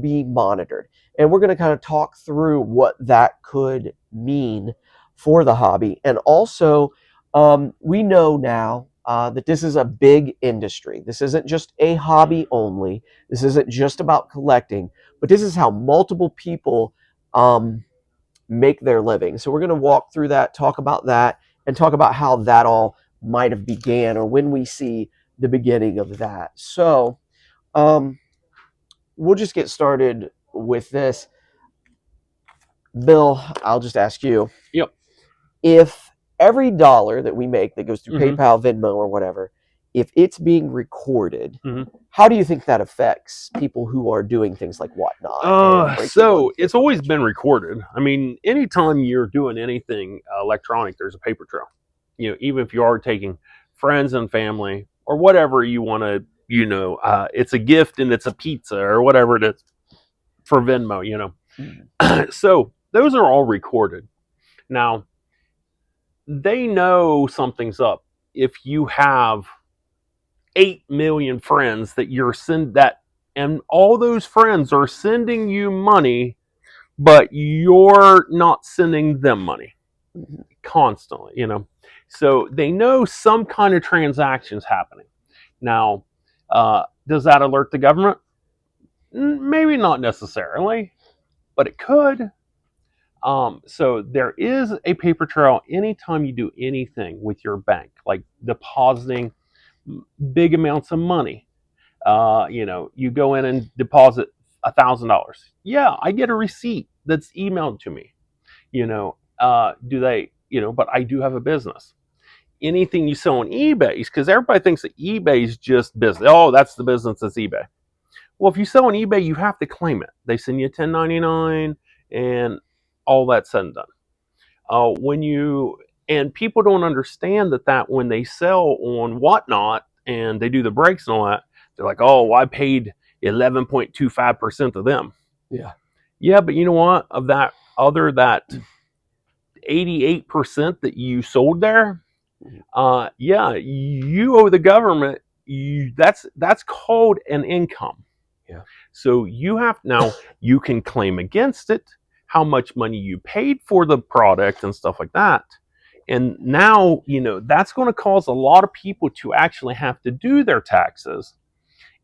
be monitored. And we're going to kind of talk through what that could mean for the hobby. And also, we know now that this is a big industry. This isn't just a hobby only. This isn't just about collecting, but this is how multiple people make their living. So we're going to walk through that, talk about that, and talk about how that all might have began or when we see the beginning of that. So um, we'll just get started with this. Bill, I'll just ask you. Yep. If every dollar that we make that goes through Mm-hmm. PayPal, Venmo, or whatever, if it's being recorded, Mm-hmm. how do you think that affects people who are doing things like whatnot? And So it's always been recorded. I mean, anytime you're doing anything electronic, there's a paper trail. Even if you are taking friends and family or whatever you want to, it's a gift and it's a pizza or whatever it is for Venmo. So those are all recorded. Now, they know something's up if you have 8 million friends that and all those friends are sending you money, but you're not sending them money constantly. So they know some kind of transactions happening. Now, does that alert the government? Maybe not necessarily, but it could. So there is a paper trail anytime you do anything with your bank, like depositing big amounts of money. You go in and deposit $1,000. Yeah, I get a receipt that's emailed to me. Do they? But I do have a business. Anything you sell on eBay, because everybody thinks that eBay is just business. Oh, that's the business, that's eBay. Well, if you sell on eBay, you have to claim it. They send you a 1099 and all that said and done. And people don't understand that when they sell on whatnot and they do the breaks and all that, they're like, oh, I paid 11.25% of them. Yeah. Yeah, but you know what? Of that 88% that you sold there, yeah, you owe the government. That's called an income. Yeah. So you can claim against it, how much money you paid for the product and stuff like that. And now, that's going to cause a lot of people to actually have to do their taxes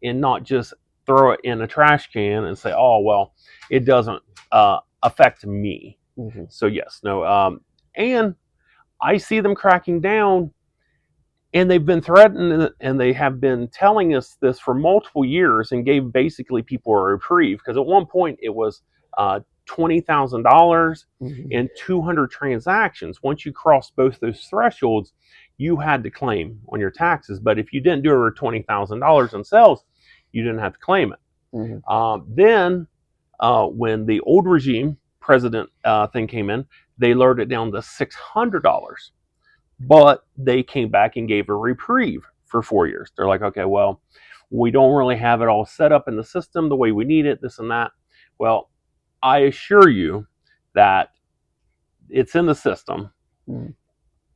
and not just throw it in a trash can and say, oh, well, it doesn't affect me. Mm-hmm. So yes, no. And I see them cracking down, and they've been threatening and they have been telling us this for multiple years and gave basically people a reprieve, because at one point it was $20,000 and 200 transactions. Once you crossed both those thresholds, you had to claim on your taxes. But if you didn't do over $20,000 in sales, you didn't have to claim it. Then when the old regime president thing came in, they lowered it down to $600. But they came back and gave a reprieve for 4 years. They're like, okay, well, we don't really have it all set up in the system the way we need it, this and that. Well, I assure you that it's in the system.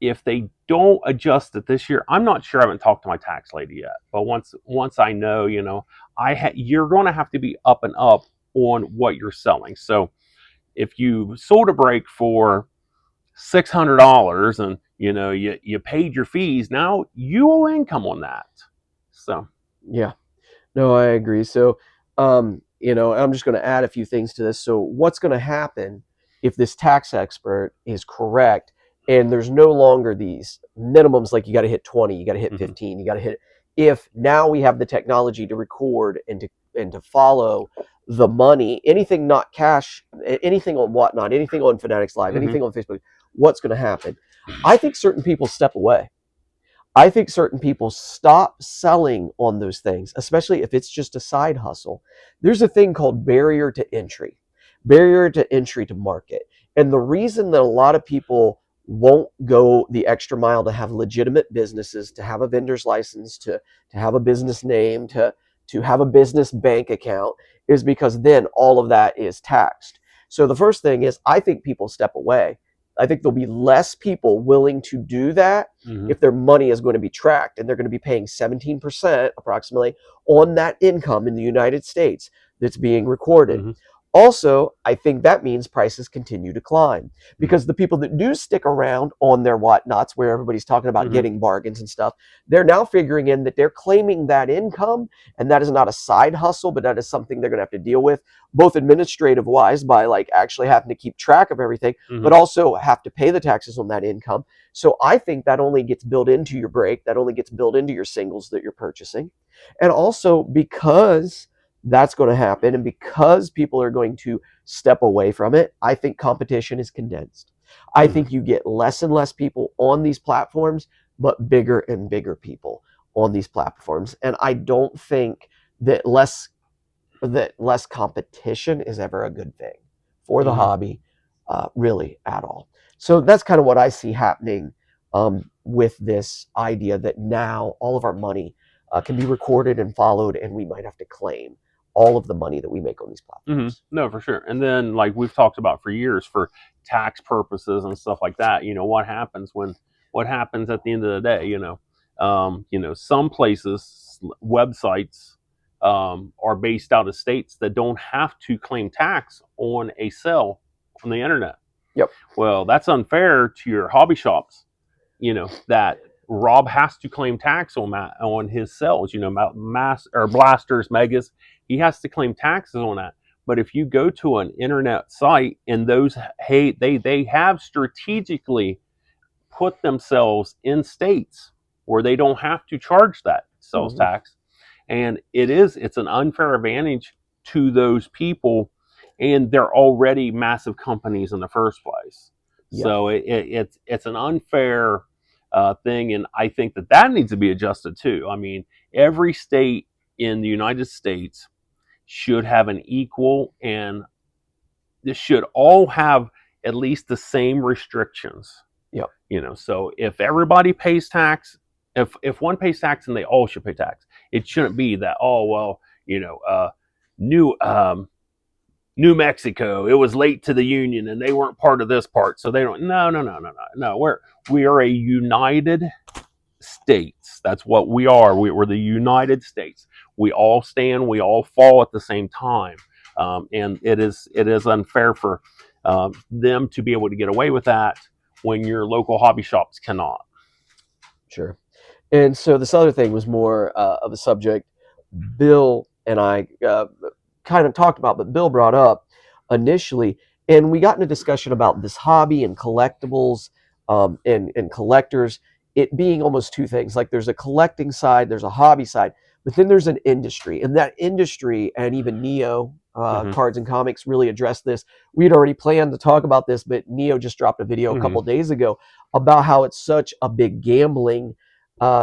If they don't adjust it this year, I'm not sure. I haven't talked to my tax lady yet. But once I know, you're going to have to be up and up on what you're selling. So if you sold a break for $600 and you paid your fees, now you owe income on that. So yeah, no, I agree. So I'm just going to add a few things to this. So what's going to happen if this tax expert is correct and there's no longer these minimums, like you got to hit 20, you got to hit 15, you got to hit, if now we have the technology to record and to follow the money, anything not cash, anything on whatnot, anything on Fanatics Live, anything on Facebook, what's going to happen? I think certain people step away. I think certain people stop selling on those things, especially if it's just a side hustle. There's a thing called barrier to entry to market. And the reason that a lot of people won't go the extra mile to have legitimate businesses, to have a vendor's license, to have a business name, to have a business bank account, is because then all of that is taxed. So the first thing is, I think people step away. I think there'll be less people willing to do that if their money is going to be tracked, and they're going to be paying 17% approximately on that income in the United States. that's being recorded. Mm-hmm. Also, I think that means prices continue to climb because the people that do stick around on their whatnots, where everybody's talking about Mm-hmm. getting bargains and stuff, they're now figuring in that they're claiming that income, and that is not a side hustle, but that is something they're going to have to deal with, both administrative wise by like actually having to keep track of everything, Mm-hmm. but also have to pay the taxes on that income. So I think that only gets built into your break, that only gets built into your singles that you're purchasing. And also because that's going to happen and because people are going to step away from it, I think competition is condensed. I Mm-hmm. think you get less and less people on these platforms, but bigger and bigger people on these platforms. And I don't think that less competition is ever a good thing for the Mm-hmm. hobby, really at all. So that's kind of what I see happening with this idea that now all of our money can be recorded and followed, and we might have to claim all of the money that we make on these Mm-hmm. platforms. No, for sure. And then, like we've talked about for years, for tax purposes and stuff like that, what happens at the end of the day, some places, websites, are based out of states that don't have to claim tax on a sale on the internet. Yep. Well, that's unfair to your hobby shops, that Rob has to claim tax on his sales, mass or blasters, megas. He has to claim taxes on that. But if you go to an internet site and those, hey, they have strategically put themselves in states where they don't have to charge that sales Mm-hmm. tax, and it's an unfair advantage to those people, and they're already massive companies in the first place. Yep. So it's an unfair thing, and I think that needs to be adjusted too. I mean, every state in the United States should have an equal, and this should all have at least the same restrictions. Yep. So if everybody pays tax, if one pays tax, and they all should pay tax. It shouldn't be that, oh well, new New Mexico, it was late to the union and they weren't part of this part, so they don't. No, no, no, no, no, no. We are a United States. That's what we are. We're the United States. We all stand, we all fall at the same time, and it is unfair for them to be able to get away with that when your local hobby shops cannot. Sure. And so this other thing was more of a subject Bill and I kind of talked about, but Bill brought up initially, and we got in a discussion about this hobby and collectibles and collectors. It being almost two things. Like there's a collecting side, there's a hobby side, but then there's an industry, and that industry, and even Neo Mm-hmm. Cards and Comics really addressed this. We had already planned to talk about this, but Neo just dropped a video a Mm-hmm. couple of days ago about how it's such a big gambling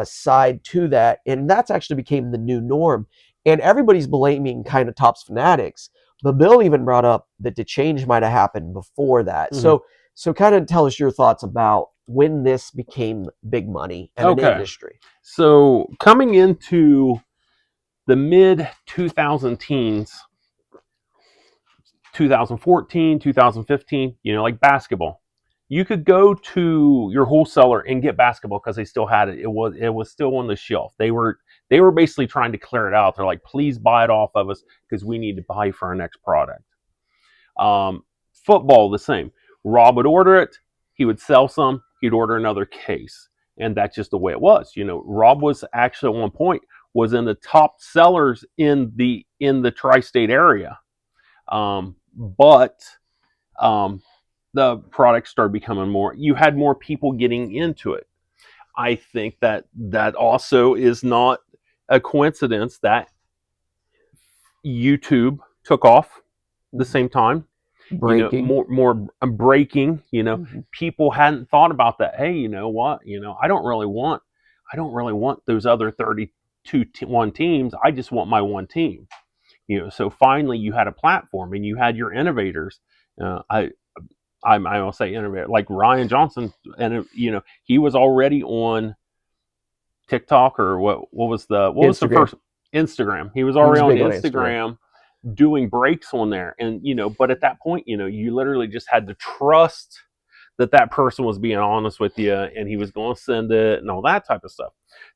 side to that, and that's actually became the new norm. And everybody's blaming kind of Topps Fanatics, but Bill even brought up that the change might have happened before that. Mm-hmm. So kind of tell us your thoughts about when this became big money and an Okay. industry. So coming into the mid 2000 teens, 2014, 2015, like basketball. You could go to your wholesaler and get basketball because they still had it. It was still on the shelf. They were basically trying to clear it out. They're like, please buy it off of us because we need to buy for our next product. Um, Football, the same. Rob would order it. He would sell some. He'd order another case, and that's just the way it was. Rob was actually at one point was in the top sellers in the tri-state area. But the product started becoming more. You had more people getting into it. I think that also is not a coincidence that YouTube took off the same time. Breaking. More breaking. Mm-hmm. People hadn't thought about that. Hey, you know what? I don't really want those other 32 one teams. I just want my one team. So finally you had a platform and you had your innovators. I will say innovator like Ryan Johnson, and he was already on TikTok, or what was the Instagram. first Instagram. He was He already was on big on Instagram. Instagram doing breaks on there, and but at that point, you literally just had to trust that person was being honest with you and he was going to send it and all that type of stuff.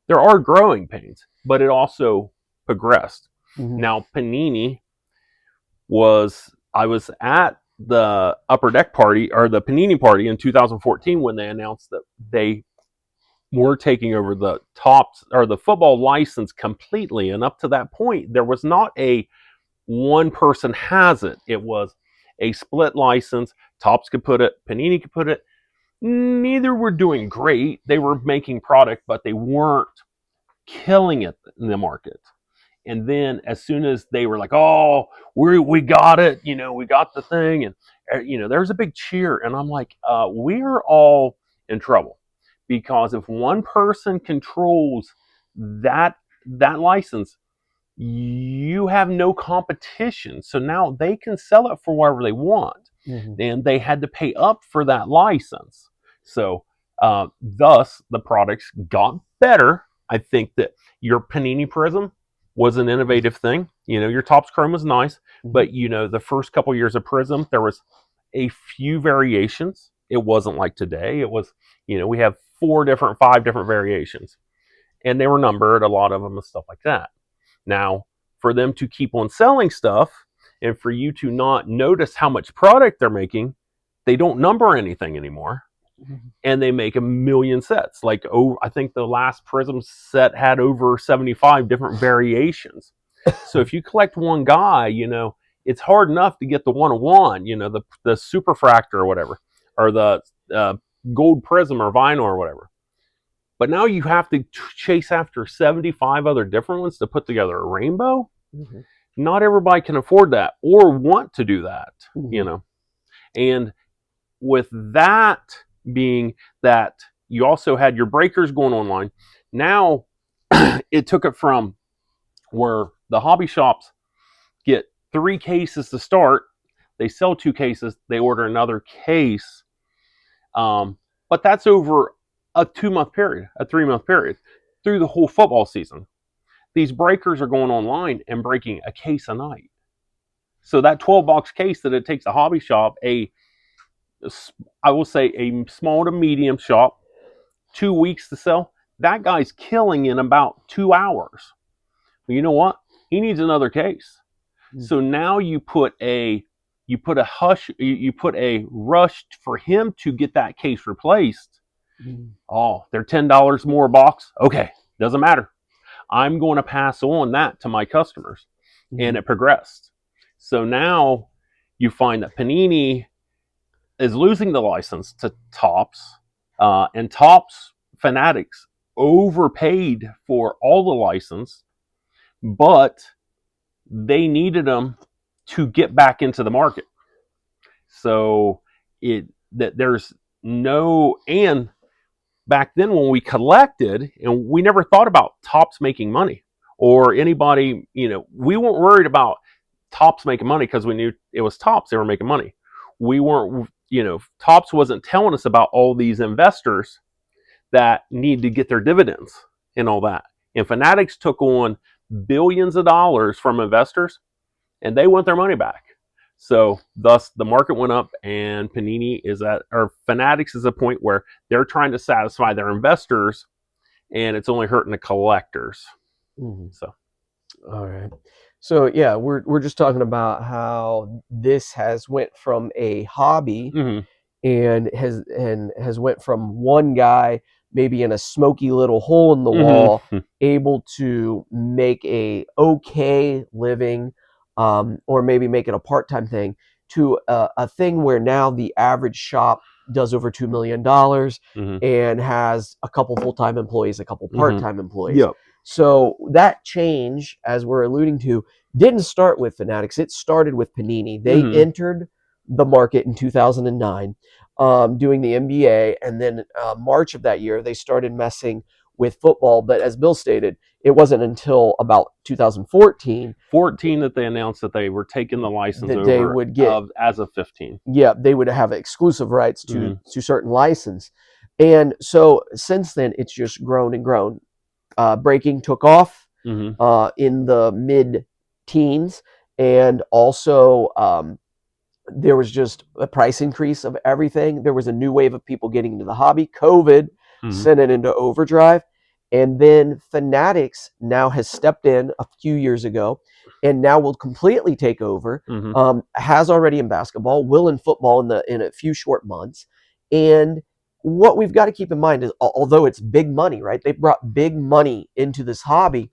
There are growing pains, but it also progressed. Mm-hmm. Now Panini was I was at the Upper Deck party or the Panini party in 2014 when they announced that they were taking over the Tops or the football license completely. And up to that point, there was not a one person has it. It was a split license. Tops could put it, Panini could put it. Neither were doing great. They were making product, but they weren't killing it in the market. And then as soon as they were like, "Oh, we got it," we got the thing, and there's a big cheer, and I'm like, we're all in trouble because if one person controls that license, you have no competition. So now they can sell it for whatever they want, Mm-hmm. and they had to pay up for that license. So thus the products got better. I think that your Panini Prism was an innovative thing. Your Topps Chrome was nice, Mm-hmm. but the first couple years of Prism, there was a few variations. It wasn't like today. It was, we have 5 different variations, and they were numbered, a lot of them, and stuff like that. Now, for them to keep on selling stuff and for you to not notice how much product they're making, they don't number anything anymore. Mm-hmm. And they make a million sets. Like, I think the last Prism set had over 75 different variations. So if you collect one guy, it's hard enough to get the 101, the Superfractor or whatever, or the Gold Prism or Vinyl or whatever. But now you have to chase after 75 other different ones to put together a rainbow. Mm-hmm. Not everybody can afford that or want to do that, Mm-hmm. And with that being that you also had your breakers going online, now it took it from where the hobby shops get 3 cases to start, they sell 2 cases, they order another case, but that's over a 2-month period, a 3-month period, through the whole football season. These breakers are going online and breaking a case a night. So that 12-box case that it takes a hobby shop, I will say a small to medium shop, 2 weeks to sell, that guy's killing in about 2 hours. Well, you know what? He needs another case. Mm-hmm. So now you put a rush for him to get that case replaced. Mm-hmm. Oh, they're $10 more a box. Okay, doesn't matter. I'm going to pass on that to my customers. Mm-hmm. And it progressed. So now you find that Panini is losing the license to Topps, and Topps Fanatics overpaid for all the license, but they needed them to get back into the market. So there's no, and back then when we collected, and we never thought about Topps making money or anybody, we weren't worried about Topps making money because we knew it was Topps, they were making money. We weren't, Topps wasn't telling us about all these investors that need to get their dividends and all that. And Fanatics took on billions of dollars from investors, and they want their money back. So thus the market went up, and Fanatics is a point where they're trying to satisfy their investors, and it's only hurting the collectors. Mm-hmm. So, all right. So yeah, we're just talking about how this has went from a hobby, mm-hmm. and has went from one guy maybe in a smoky little hole in the mm-hmm. wall, able to make a okay living, or maybe make it a part-time thing, to a thing where now the average shop does over $2 million, mm-hmm. and has a couple full-time employees, a couple part-time mm-hmm. employees. Yep. So that change, as we're alluding to, didn't start with Fanatics. It started with Panini. They mm-hmm. entered the market in 2009, doing the NBA, and then March of that year, they started messing with football. But as Bill stated, it wasn't until about 2014 that they announced that they were taking the license that over they would get, as of 15. Yeah, they would have exclusive rights to, mm-hmm. to certain license. And so since then, it's just grown and grown. Breaking took off mm-hmm. In the mid-teens, and also there was just a price increase of everything. There was a new wave of people getting into the hobby. COVID mm-hmm. sent it into overdrive, And then Fanatics now has stepped in a few years ago and now will completely take over. Mm-hmm. Has already in basketball, will in football in a few short months. And what we've got to keep in mind is, although it's big money, right? They brought big money into this hobby.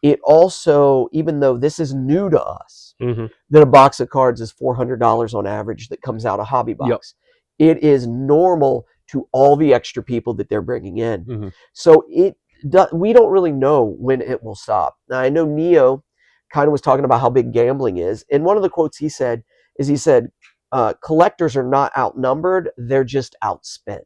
It also, even though this is new to us, Mm-hmm. that a box of cards is $400 on average that comes out a hobby Yep. box. It is normal to all the extra people that they're bringing in. Mm-hmm. So we don't really know when it will stop. Now, I know Neo kind of was talking about how big gambling is. And one of the quotes he said, collectors are not outnumbered, they're just outspent.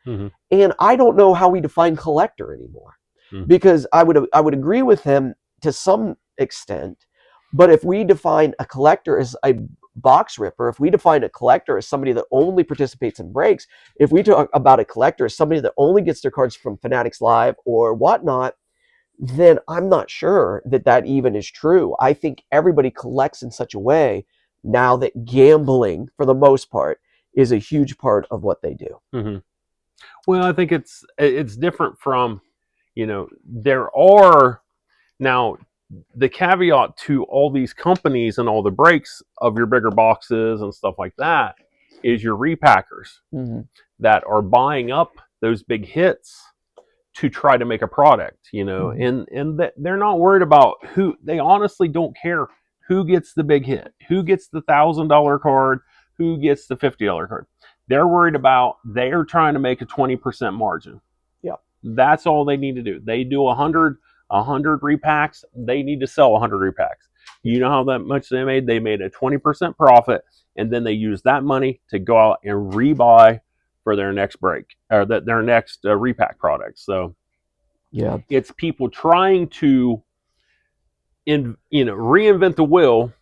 Mm-hmm. And I don't know how we define collector anymore, Mm-hmm. because I would agree with him to some extent. But if we define a collector as a box ripper, if we define a collector as somebody that only participates in breaks, if we talk about a collector as somebody that only gets their cards from Fanatics Live or whatnot, then I'm not sure that even is true. I think everybody collects in such a way now that gambling, for the most part, is a huge part of what they do. Mm-hmm. Well, I think it's different from, there are now the caveat to all these companies and all the breaks of your bigger boxes and stuff like that is your repackers Mm-hmm. that are buying up those big hits to try to make a product, Mm-hmm. and that they're not worried about who. They honestly don't care who gets the big hit, who gets the $1,000 card, who gets the $50 card. They're worried about, they're trying to make a 20% margin. Yeah. That's all they need to do. They do 100 repacks. They need to sell 100 repacks. You know how that much they made? They made a 20% profit, and then they use that money to go out and rebuy for their next break, or their next repack product. So Yeah. it's people trying to reinvent the wheel,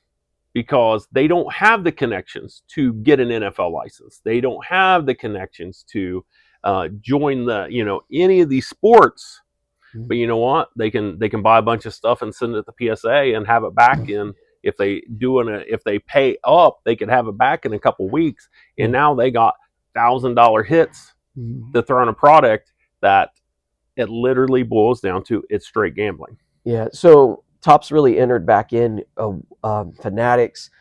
because they don't have the connections to get an NFL license. They don't have the connections to join any of these sports. Mm-hmm. But you know what? They can buy a bunch of stuff and send it to PSA and have it back in. If they pay up, they could have it back in a couple weeks. And now they got $1,000 hits Mm-hmm. to throw on a product that it literally boils down to, it's straight gambling. Yeah. So Topps really entered back in. Fanatics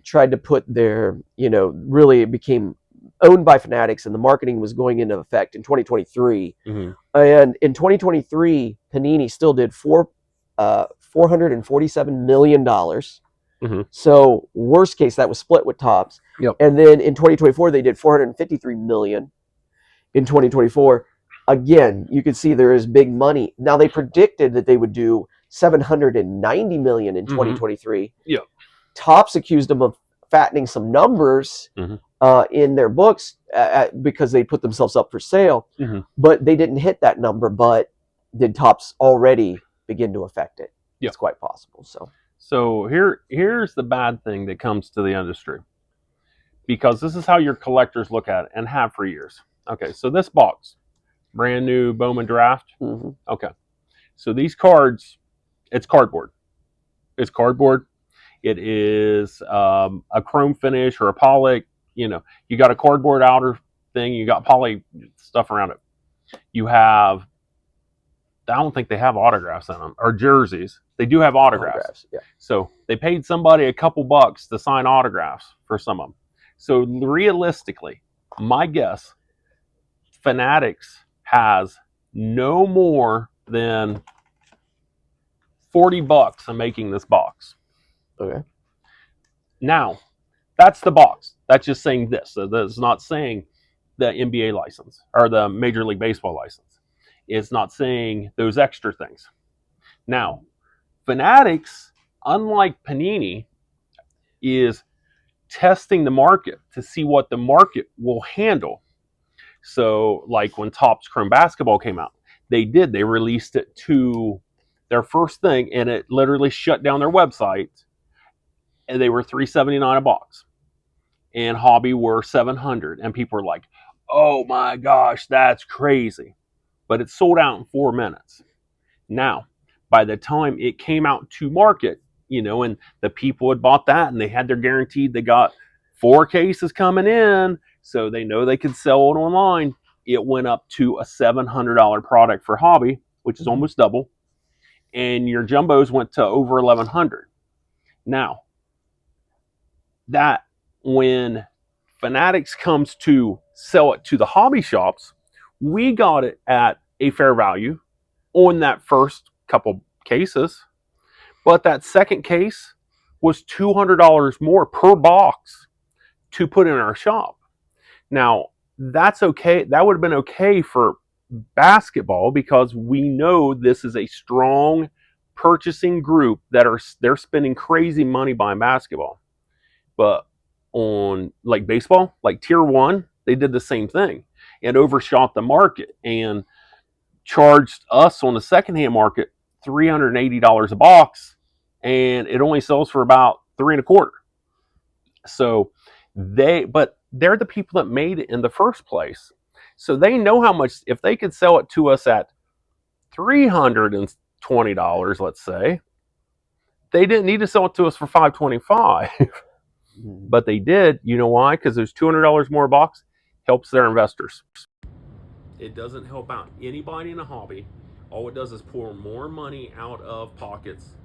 tried to put really it became owned by Fanatics, and the marketing was going into effect in 2023. Mm-hmm. And in 2023, Panini still did $447 million. Mm-hmm. So worst case, that was split with Topps. Yep. And then in 2024, they did 453 million in 2024. Again, you can see there is big money. Now they predicted that they would do 790 million in 2023. Mm-hmm. Yeah. Topps accused them of fattening some numbers Mm-hmm. In their books because they put themselves up for sale, Mm-hmm. but they didn't hit that number. But did Topps already begin to affect it? Yeah. It's quite possible. So here's the bad thing that comes to the industry, because this is how your collectors look at it and have for years. Okay, so this box, brand new Bowman Draft. Mm-hmm. Okay, so these cards, it's cardboard. It's cardboard. It is a chrome finish or a poly. You got a cardboard outer thing. You got poly stuff around it. You have, I don't think they have autographs in them, or jerseys. They do have autographs. Yeah. So they paid somebody a couple bucks to sign autographs for some of them. So realistically, my guess, Fanatics has no more than $40 in making this box. Okay. Now, that's the box. That's just saying this. So that's not saying the NBA license or the Major League Baseball license. It's not saying those extra things. Now, Fanatics, unlike Panini, is testing the market to see what the market will handle. So, like when Topps Chrome Basketball came out, they released it to their first thing, and it literally shut down their website. And they were $379 a box, and Hobby were $700, and people were like, "Oh my gosh, that's crazy!" But it sold out in 4 minutes. Now, by the time it came out to market, and the people had bought that, and they had their guaranteed, they got 4 cases coming in, so they know they could sell it online. It went up to a $700 product for Hobby, which is almost double, and your jumbos went to over 1,100. Now, that when Fanatics comes to sell it to the hobby shops, we got it at a fair value on that first couple cases, but that second case was $200 more per box to put in our shop. Now, that's okay. That would have been okay for basketball because we know this is a strong purchasing group they're spending crazy money buying basketball. But on like baseball, like tier 1, they did the same thing and overshot the market and charged us on the secondhand market $380 a box, and it only sells for about three and a quarter. So they're the people that made it in the first place. So they know how much, if they could sell it to us at $320, let's say, they didn't need to sell it to us for $525. But they did. You know why? Because there's $200 more a box, helps their investors. It doesn't help out anybody in a hobby. All it does is pour more money out of pockets,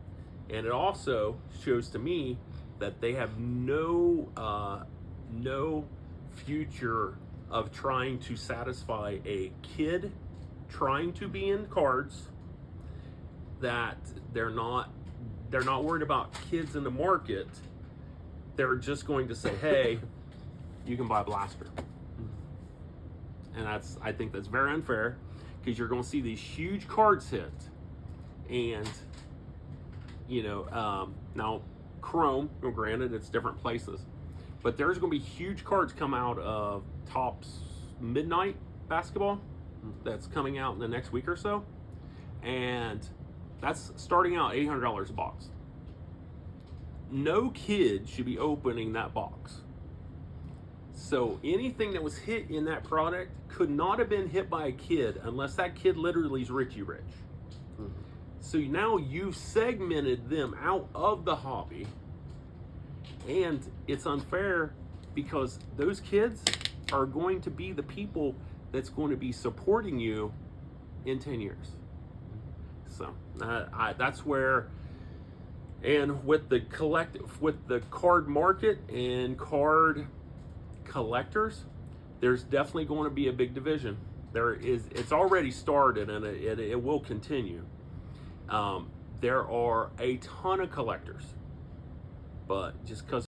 and it also shows to me that they have no future of trying to satisfy a kid trying to be in cards. That they're not worried about kids in the market. They're just going to say, hey, you can buy a blaster. And I think that's very unfair, because you're going to see these huge cards hit, and now Chrome, granted it's different places, but there's going to be huge cards come out of Topps Midnight Basketball that's coming out in the next week or so, and that's starting out $800 a box. No kid should be opening that box. So anything that was hit in that product could not have been hit by a kid unless that kid literally is Richie Rich. Mm-hmm. So now you've segmented them out of the hobby, and it's unfair because those kids are going to be the people that's going to be supporting you in 10 years. So that's where, and with the card market and card collectors, there's definitely going to be a big division. It's already started, and it will continue. There are a ton of collectors, but just because